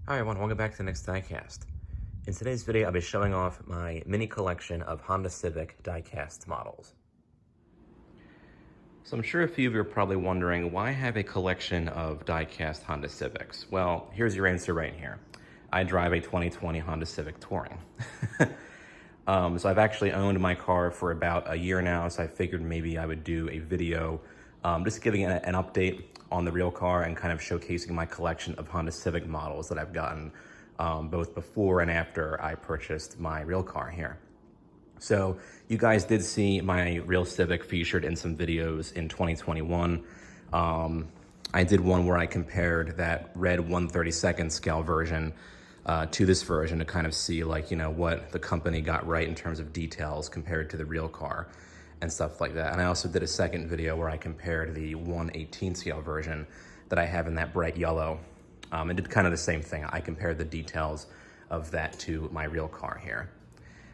Hi everyone, welcome back to the next Diecast. In today's video, I'll be showing off my mini collection of Honda Civic diecast models. So I'm sure a few of you are probably wondering, why have a collection of diecast Honda Civics? Well, here's your answer right here. I drive a 2020 Honda Civic Touring. So I've actually owned my car for about a year now, so I figured maybe I would do a video just giving an update on the real car and kind of showcasing my collection of Honda Civic models that I've gotten both before and after I purchased my real car here. So you guys did see my real Civic featured in some videos in 2021. I did one where I compared that red 1/32 scale version to this version to kind of see, like, you know, what the company got right in terms of details compared to the real car and stuff like that. And I also did a second video where I compared the 1/18 scale version that I have in that bright yellow and did kind of the same thing. I compared the details of that to my real car here.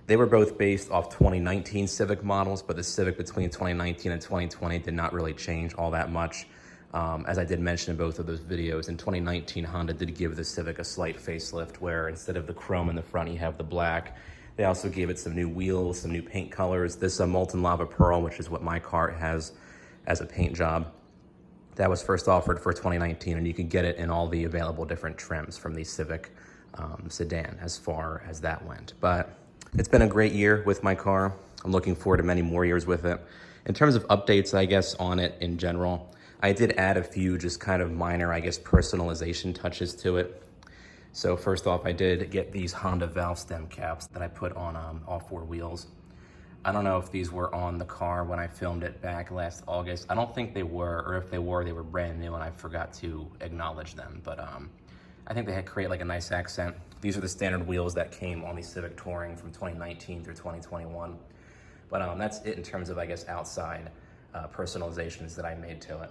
They were both based off 2019 Civic models, but the Civic between 2019 and 2020 did not really change all that much. As I did mention in both of those videos, in 2019, Honda did give the Civic a slight facelift where instead of the chrome in the front, you have the black. They also gave it some new wheels, some new paint colors. This molten lava pearl, which is what my car has as a paint job, that was first offered for 2019, and you can get it in all the available different trims from the Civic sedan as far as that went. But it's been a great year with my car. I'm looking forward to many more years with it. In terms of updates, I guess, on it in general, I did add a few just kind of minor, I guess, personalization touches to it. So first off, I did get these Honda valve stem caps that I put on all four wheels. I don't know if these were on the car when I filmed it back last August. I don't think they were, or if they were brand new and I forgot to acknowledge them. But I think they had create like a nice accent. These are the standard wheels that came on the Civic Touring from 2019 through 2021. But that's it in terms of, I guess, outside personalizations that I made to it.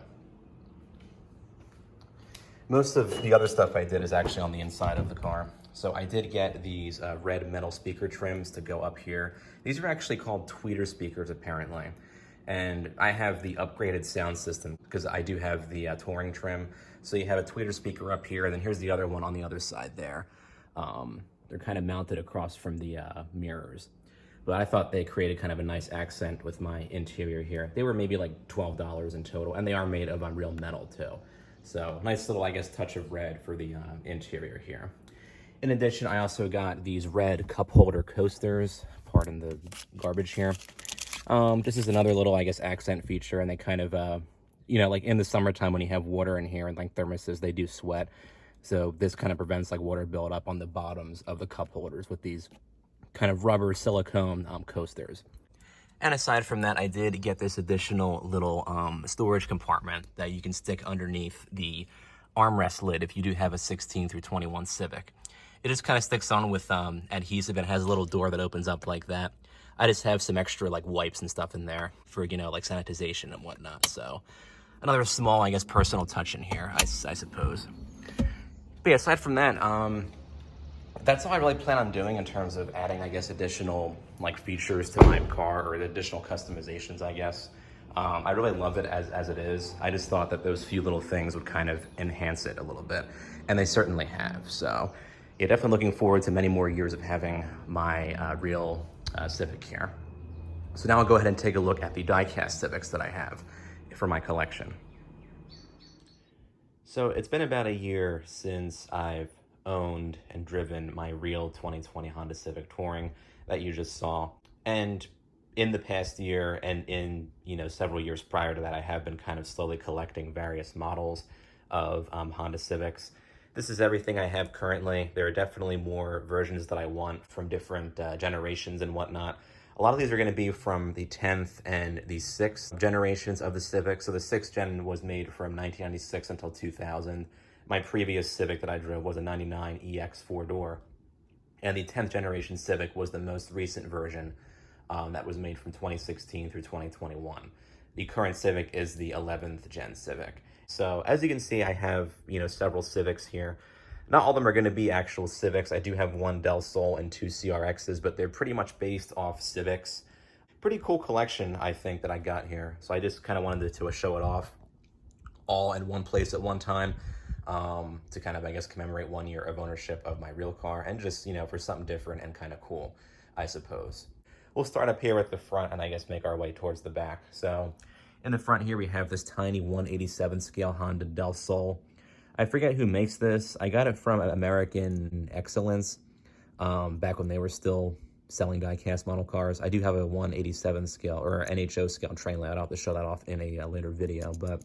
Most of the other stuff I did is actually on the inside of the car. So I did get these red metal speaker trims to go up here. These are actually called tweeter speakers, apparently. And I have the upgraded sound system because I do have the Touring trim. So you have a tweeter speaker up here, and then here's the other one on the other side there. They're kind of mounted across from the mirrors. But I thought they created kind of a nice accent with my interior here. They were maybe like $12 in total, and they are made of real metal too. So nice little, I guess, touch of red for the interior here. In addition, I also got these red cup holder coasters. Pardon the garbage here. This is another little, I guess, accent feature, and they kind of, you know, like in the summertime when you have water in here and like thermoses, they do sweat. So this kind of prevents like water buildup on the bottoms of the cup holders with these kind of rubber silicone coasters. And aside from that, I did get this additional little storage compartment that you can stick underneath the armrest lid if you do have a 16 through 21 Civic. It just kind of sticks on with adhesive. It has a little door that opens up like that. I just have some extra like wipes and stuff in there for, you know, like sanitization and whatnot. So another small, I guess, personal touch in here, I suppose. But yeah, aside from that, that's all I really plan on doing in terms of adding, I guess, additional like features to my car or the additional customizations, I guess. I really love it as it is. I just thought that those few little things would kind of enhance it a little bit, and they certainly have. So yeah, definitely looking forward to many more years of having my real Civic here. So now I'll go ahead and take a look at the diecast Civics that I have for my collection. So it's been about a year since I've owned and driven my real 2020 Honda Civic Touring that you just saw. And in the past year and in, you know, several years prior to that, I have been kind of slowly collecting various models of Honda Civics. This is everything I have currently. There are definitely more versions that I want from different generations and whatnot. A lot of these are going to be from the 10th and the 6th generations of the Civic. So the 6th gen was made from 1996 until 2000. My previous Civic that I drove was a 99 EX 4-door. And the 10th generation Civic was the most recent version that was made from 2016 through 2021. The current Civic is the 11th gen Civic. So as you can see, I have, you know, several Civics here. Not all of them are going to be actual Civics. I do have one Del Sol and two CRXs, but they're pretty much based off Civics. Pretty cool collection, I think, that I got here. So I just kind of wanted to show it off all in one place at one time. to kind of, I guess, commemorate 1 year of ownership of my real car, and just, for something different and kind of cool, I suppose. We'll start up here at the front and I guess make our way towards the back. So in the front here, we have this tiny 187 scale Honda Del Sol. I forget who makes this. I got it from American Excellence back when they were still selling die-cast model cars. I do have a 187 scale, or NHO scale train layout. I'll have to show that off in a later video, but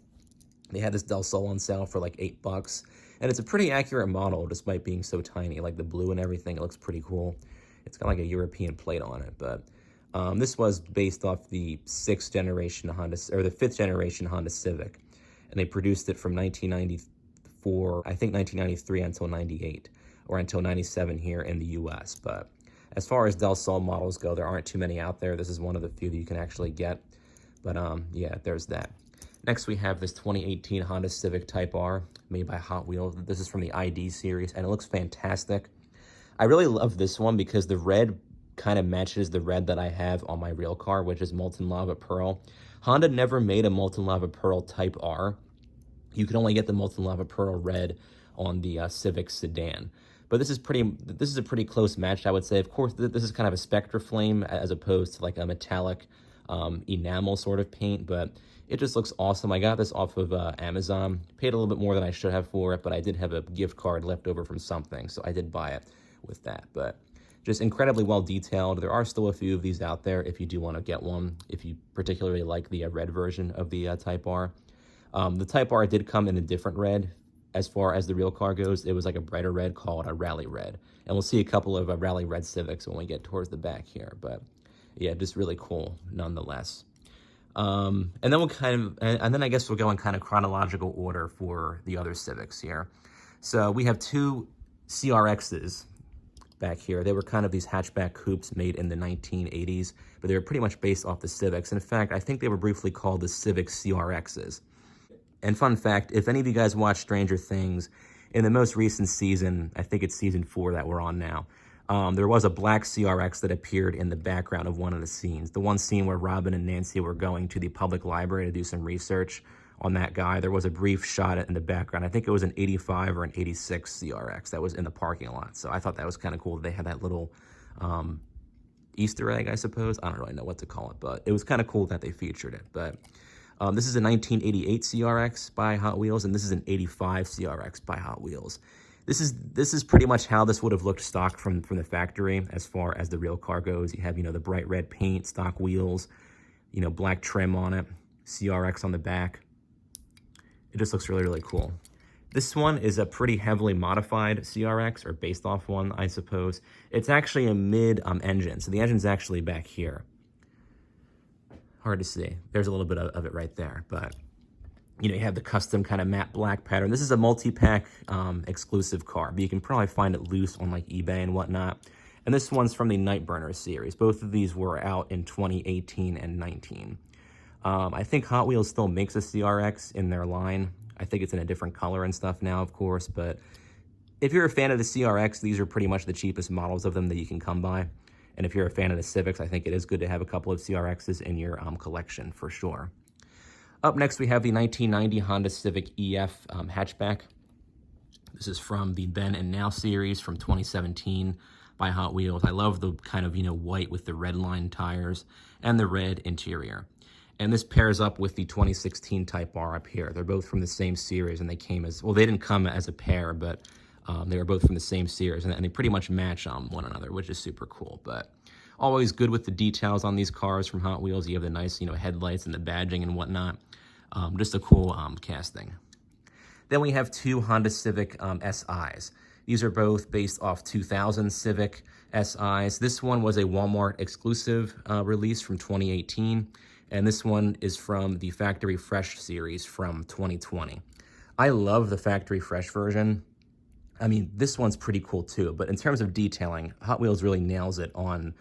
they had this Del Sol on sale for like $8, and it's a pretty accurate model despite being so tiny. Like the blue and everything, it looks pretty cool. It's got like a European plate on it, but this was based off the 6th generation Honda, or the 5th generation Honda Civic, and they produced it from 1994, I think 1993 until 98, or until 97 here in the US. But as far as Del Sol models go, there aren't too many out there. This is one of the few that you can actually get. But yeah, there's that. Next, we have this 2018 Honda Civic Type R made by Hot Wheels. This is from the ID series, and it looks fantastic. I really love this one because the red kind of matches the red that I have on my real car, which is Molten Lava Pearl. Honda never made a Molten Lava Pearl Type R. You can only get the Molten Lava Pearl red on the Civic sedan. But this is a pretty close match, I would say. Of course, this is kind of a Spectra Flame as opposed to like a metallic enamel sort of paint, but it just looks awesome. I got this off of Amazon. Paid a little bit more than I should have for it, but I did have a gift card left over from something, so I did buy it with that. But just incredibly well detailed. There are still a few of these out there if you do want to get one, if you particularly like the red version of the Type R. The Type R did come in a different red. As far as the real car goes, it was like a brighter red called a Rally Red. And we'll see a couple of Rally Red Civics when we get towards the back here. But yeah, just really cool nonetheless. And then then I guess we'll go in kind of chronological order for the other Civics here. So we have two CRXs back here. They were kind of these hatchback coupes made in the 1980s, but they were pretty much based off the Civics. In fact, I think they were briefly called the Civic CRXs. And fun fact, if any of you guys watch Stranger Things, in the most recent season, I think it's season 4 that we're on now, there was a black CRX that appeared in the background of one of the scenes. The one scene where Robin and Nancy were going to the public library to do some research on that guy. There was a brief shot in the background. I think it was an 85 or an 86 CRX that was in the parking lot. So I thought that was kind of cool. They had that little Easter egg, I suppose. I don't really know what to call it, but it was kind of cool that they featured it. But this is a 1988 CRX by Hot Wheels, and this is an 85 CRX by Hot Wheels. This is pretty much how this would have looked stock from the factory as far as the real car goes. You have, the bright red paint, stock wheels, black trim on it, CRX on the back. It just looks really, really cool. This one is a pretty heavily modified CRX, or based off one, I suppose. It's actually a mid-engine, so the engine's actually back here. Hard to see. There's a little bit of it right there, but you have the custom kind of matte black pattern. This is a multi-pack exclusive car, but you can probably find it loose on like eBay and whatnot. And this one's from the Nightburner series. Both of these were out in 2018 and 19. I think Hot Wheels still makes a CRX in their line. I think it's in a different color and stuff now, of course, but if you're a fan of the CRX, these are pretty much the cheapest models of them that you can come by. And if you're a fan of the Civics, I think it is good to have a couple of CRXs in your collection for sure. Up next, we have the 1990 Honda Civic EF hatchback. This is from the Then and Now series from 2017 by Hot Wheels. I love the kind of, white with the red line tires and the red interior. And this pairs up with the 2016 Type R up here. They're both from the same series, and they came as, well, they didn't come as a pair, but they were both from the same series, and they pretty much match one another, which is super cool. But always good with the details on these cars from Hot Wheels. You have the nice, headlights and the badging and whatnot. Just a cool casting. Then we have two Honda Civic SIs. These are both based off 2000 Civic SIs. This one was a Walmart exclusive release from 2018, and this one is from the Factory Fresh series from 2020. I love the Factory Fresh version. I mean, this one's pretty cool too, but in terms of detailing, Hot Wheels really nails it on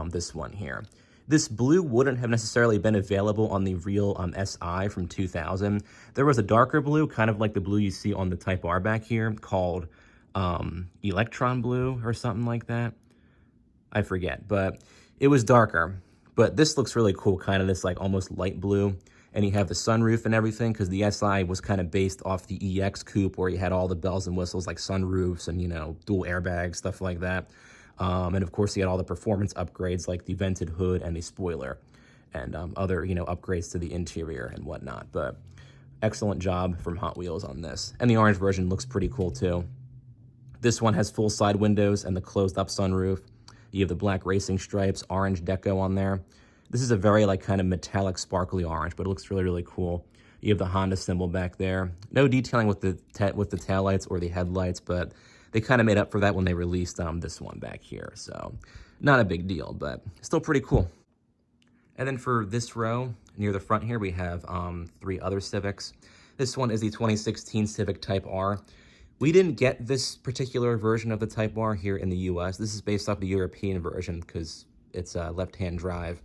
this one here. This blue wouldn't have necessarily been available on the real SI from 2000. There was a darker blue, kind of like the blue you see on the Type R back here, called Electron Blue or something like that. I forget, but it was darker. But this looks really cool, kind of this like almost light blue. And you have the sunroof and everything, because the SI was kind of based off the EX coupe, where you had all the bells and whistles like sunroofs and, you know, dual airbags, stuff like that. And of course, you had all the performance upgrades like the vented hood and the spoiler, and other, you know, upgrades to the interior and whatnot. But excellent job from Hot Wheels on this. And the orange version looks pretty cool too. This one has full side windows and the closed up sunroof. You have the black racing stripes, orange deco on there. This is a very like kind of metallic sparkly orange, but it looks really, really cool. You have the Honda symbol back there. No detailing with the taillights or the headlights, but they kind of made up for that when they released this one back here. So not a big deal, but still pretty cool. And then for this row, near the front here, we have 3 other Civics. This one is the 2016 Civic Type R. We didn't get this particular version of the Type R here in the US. This is based off the European version because it's a left-hand drive.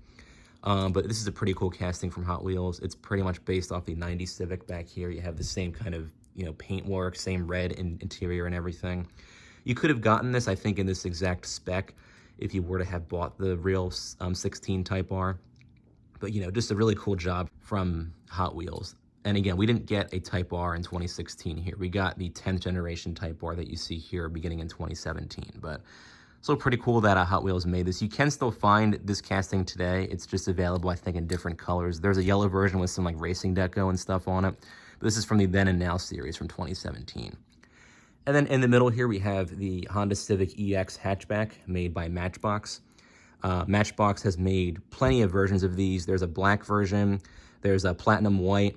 But this is a pretty cool casting from Hot Wheels. It's pretty much based off the 90s Civic back here. You have the same kind of, you know, paintwork, same red interior and everything. You could have gotten this, I think, in this exact spec if you were to have bought the real 16 Type R. But, you know, just a really cool job from Hot Wheels. And again, we didn't get a Type R in 2016 here. We got the 10th generation Type R that you see here beginning in 2017. But so pretty cool that Hot Wheels made this. You can still find this casting today. It's just available, I think, in different colors. There's a yellow version with some like racing deco and stuff on it. But this is from the Then and Now series from 2017. And then in the middle here, we have the Honda Civic EX hatchback made by Matchbox. Matchbox has made plenty of versions of these. There's a black version, there's a platinum white,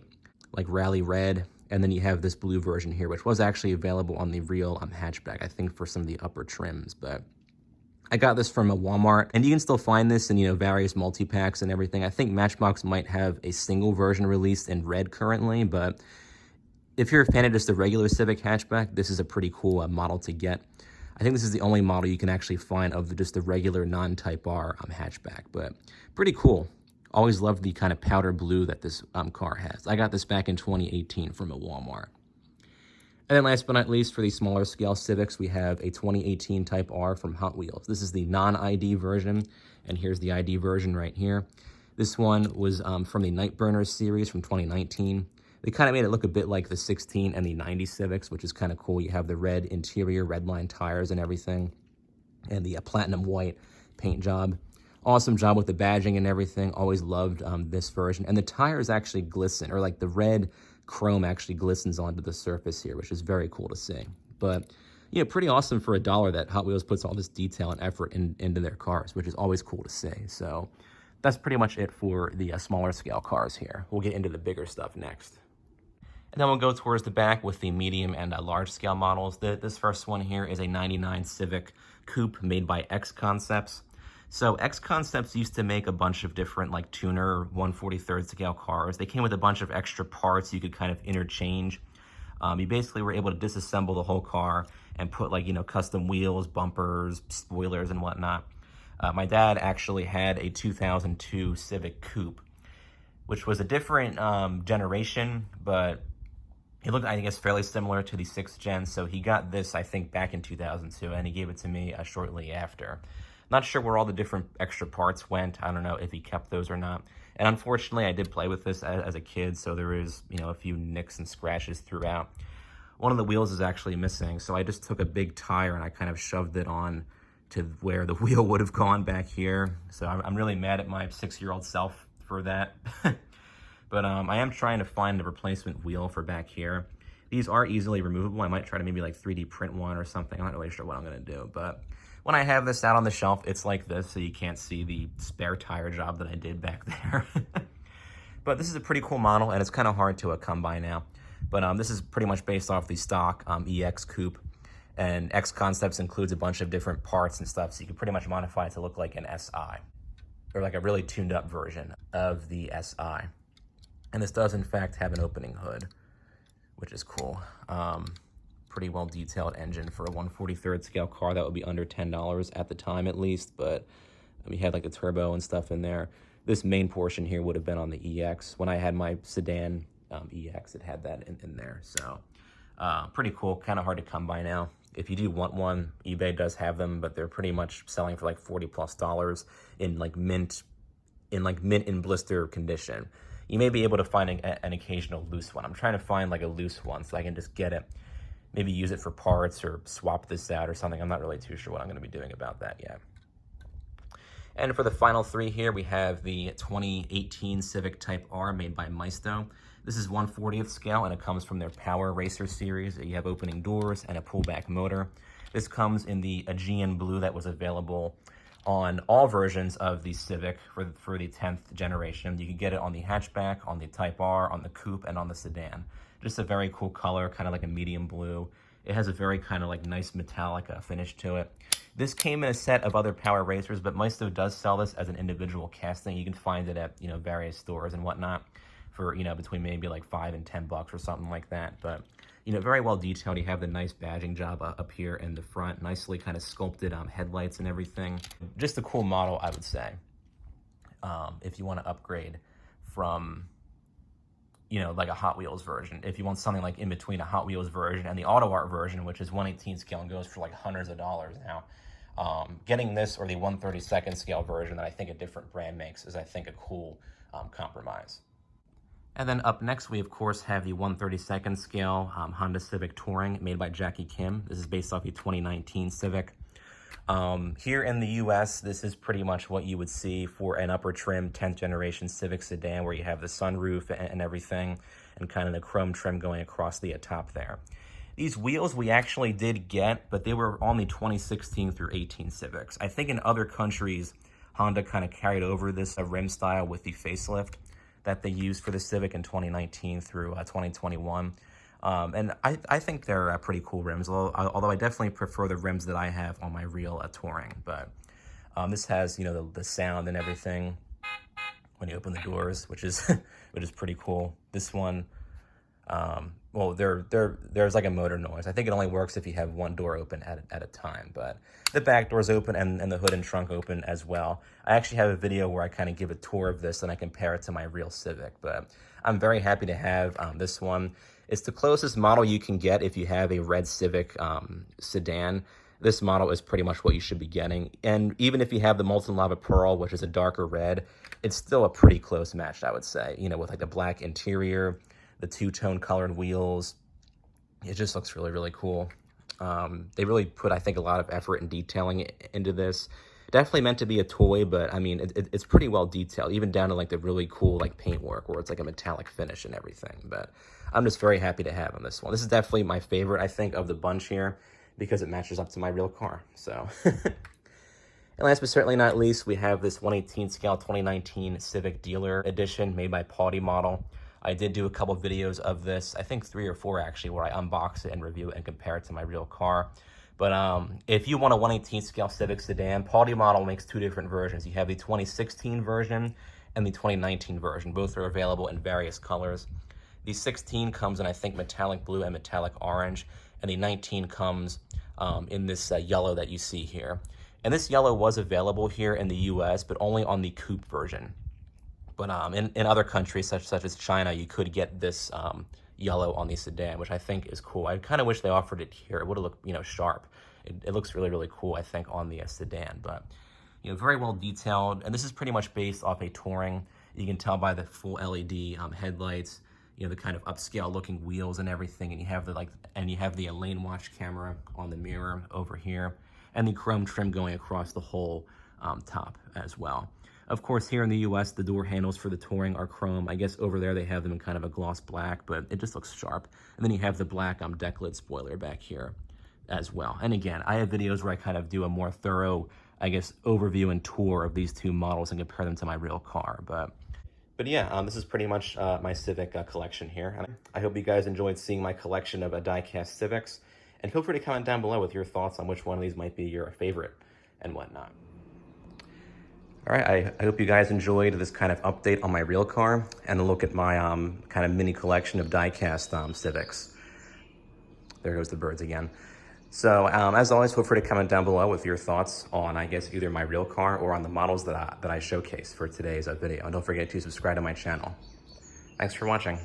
like rally red, and then you have this blue version here, which was actually available on the real hatchback, I think, for some of the upper trims. But I got this from a Walmart, and you can still find this in, you know, various multi-packs and everything. I think Matchbox might have a single version released in red currently, but if you're a fan of just the regular Civic hatchback, this is a pretty cool model to get. I think this is the only model you can actually find of just the regular non-Type R hatchback, but pretty cool. Always loved the kind of powder blue that this car has. I got this back in 2018 from a Walmart. And then last but not least, for the smaller scale Civics, we have a 2018 Type R from Hot Wheels. This is the non-ID version, and here's the ID version right here. This one was from the Nightburners series from 2019. They kind of made it look a bit like the 16 and the 90 Civics, which is kind of cool. You have the red interior, red line tires and everything, and the platinum white paint job. Awesome job with the badging and everything. Always loved this version. And the tires actually glisten, or like the red chrome actually glistens onto the surface here, which is very cool to see. But, you know, pretty awesome for $1 that Hot Wheels puts all this detail and effort into their cars, which is always cool to see. So that's pretty much it for the smaller scale cars here. We'll get into the bigger stuff next. And then we'll go towards the back with the medium and large scale models. This first one here is a 99 Civic Coupe made by X Concepts. So X Concepts used to make a bunch of different like tuner 1/43rd scale cars. They came with a bunch of extra parts you could kind of interchange. You basically were able to disassemble the whole car and put like, you know, custom wheels, bumpers, spoilers and whatnot. My dad actually had a 2002 Civic Coupe, which was a different generation, but it looked, I guess, fairly similar to the 6th gen. So he got this, I think, back in 2002, and he gave it to me shortly after. Not sure where all the different extra parts went. I don't know if he kept those or not. And unfortunately, I did play with this as a kid, so there is, you know, a few nicks and scratches throughout. One of the wheels is actually missing, so I just took a big tire and I kind of shoved it on to where the wheel would have gone back here. So I'm really mad at my 6-year-old self for that. But I am trying to find a replacement wheel for back here. These are easily removable. I might try to maybe like 3D print one or something. I'm not really sure what I'm gonna do, but when I have this out on the shelf, it's like this, so you can't see the spare tire job that I did back there. But this is a pretty cool model, and it's kind of hard to come by now. But this is pretty much based off the stock EX Coupe, and X Concepts includes a bunch of different parts and stuff, so you can pretty much modify it to look like an SI, or like a really tuned up version of the SI. And this does, in fact, have an opening hood, which is cool. Pretty well detailed engine for a 1/43rd scale car. That would be under $10 at the time, at least. But we had like the turbo and stuff in there. This main portion here would have been on the EX. When I had my sedan EX, it had that in there. So pretty cool. Kind of hard to come by now. If you do want one, eBay does have them, but they're pretty much selling for like $40+ in mint in blister condition. You may be able to find an occasional loose one. I'm trying to find like a loose one so I can just get it, maybe use it for parts or swap this out or something. I'm not really too sure what I'm going to be doing about that yet. And for the final three here, we have the 2018 Civic Type R made by Maisto. This is 1/40th scale, and it comes from their Power Racer series. You have opening doors and a pullback motor. This comes in the Aegean blue that was available on all versions of the Civic for the 10th generation. You can get it on the hatchback, on the Type R, on the coupe, and on the sedan. Just a very cool color, kind of like a medium blue. It has a very kind of like nice metallic finish to it. This came in a set of other Power Racers, but Maisto does sell this as an individual casting. You can find it at, various stores and whatnot for, between maybe like $5 and $10 or something like that. But, very well detailed. You have the nice badging job up here in the front, nicely kind of sculpted headlights and everything. Just a cool model, I would say, if you want to upgrade from, like a Hot Wheels version. If you want something like in between a Hot Wheels version and the Auto Art version, which is 1/18 scale and goes for like hundreds of dollars now, getting this or the 1/32 scale version that I think a different brand makes is, I think, a cool compromise. And then up next, we of course have the 1/32 scale Honda Civic Touring made by Jackie Kim. This is based off the 2019 Civic. Here in the US, this is pretty much what you would see for an upper trim 10th generation Civic sedan, where you have the sunroof and everything, and kind of the chrome trim going across the top there. These wheels we actually did get, but they were on the 2016 through 18 Civics. I think in other countries, Honda kind of carried over this rim style with the facelift that they used for the Civic in 2019 through 2021. And I think they're pretty cool rims, although I definitely prefer the rims that I have on my real Touring. But this has, the sound and everything when you open the doors, which is pretty cool. This one, well, there's like a motor noise. I think it only works if you have one door open at a time, but the back door's open and the hood and trunk open as well. I actually have a video where I kind of give a tour of this and I compare it to my real Civic, but I'm very happy to have this one. It's the closest model you can get if you have a red Civic sedan. This model is pretty much what you should be getting. And even if you have the Molten Lava Pearl, which is a darker red, it's still a pretty close match, I would say. With like the black interior, the two-tone colored wheels. It just looks really, really cool. They really put, I think, a lot of effort and detailing into this. Definitely meant to be a toy, but I mean, it's pretty well detailed, even down to like the really cool like paint work where it's like a metallic finish and everything. But I'm just very happy to have on this one. This is definitely my favorite, I think, of the bunch here because it matches up to my real car. So, and last but certainly not least, we have this 1/18 scale 2019 Civic Dealer Edition made by Paudi Model. I did do a couple videos of this, I think 3 or 4 actually, where I unbox it and review it and compare it to my real car. But if you want a 1/18 scale Civic sedan, Paudi Model makes 2 different versions. You have the 2016 version and the 2019 version. Both are available in various colors. The 16 comes in, I think, metallic blue and metallic orange, and the 19 comes in this yellow that you see here. And this yellow was available here in the US, but only on the coupe version. But in other countries, such as China, you could get this yellow on the sedan, which I think is cool. I kind of wish they offered it here. It would have looked, sharp. It looks really, really cool, I think, on the sedan. But, very well detailed. And this is pretty much based off a Touring. You can tell by the full LED headlights, the kind of upscale looking wheels and everything. And you have the lane watch camera on the mirror over here, and the chrome trim going across the whole top as well. Of course, here in the US, the door handles for the Touring are chrome. I guess over there they have them in kind of a gloss black, but it just looks sharp. And then you have the black deck lid spoiler back here as well. And again, I have videos where I kind of do a more thorough, I guess, overview and tour of these 2 models and compare them to my real car. But yeah, this is pretty much my Civic collection here. And I hope you guys enjoyed seeing my collection of Diecast Civics. And feel free to comment down below with your thoughts on which one of these might be your favorite and whatnot. All right, I hope you guys enjoyed this kind of update on my real car and a look at my kind of mini collection of Diecast Civics. There goes the birds again. So as always, feel free to comment down below with your thoughts on, I guess, either my real car or on the models that I showcase for today's video. And don't forget to subscribe to my channel. Thanks for watching.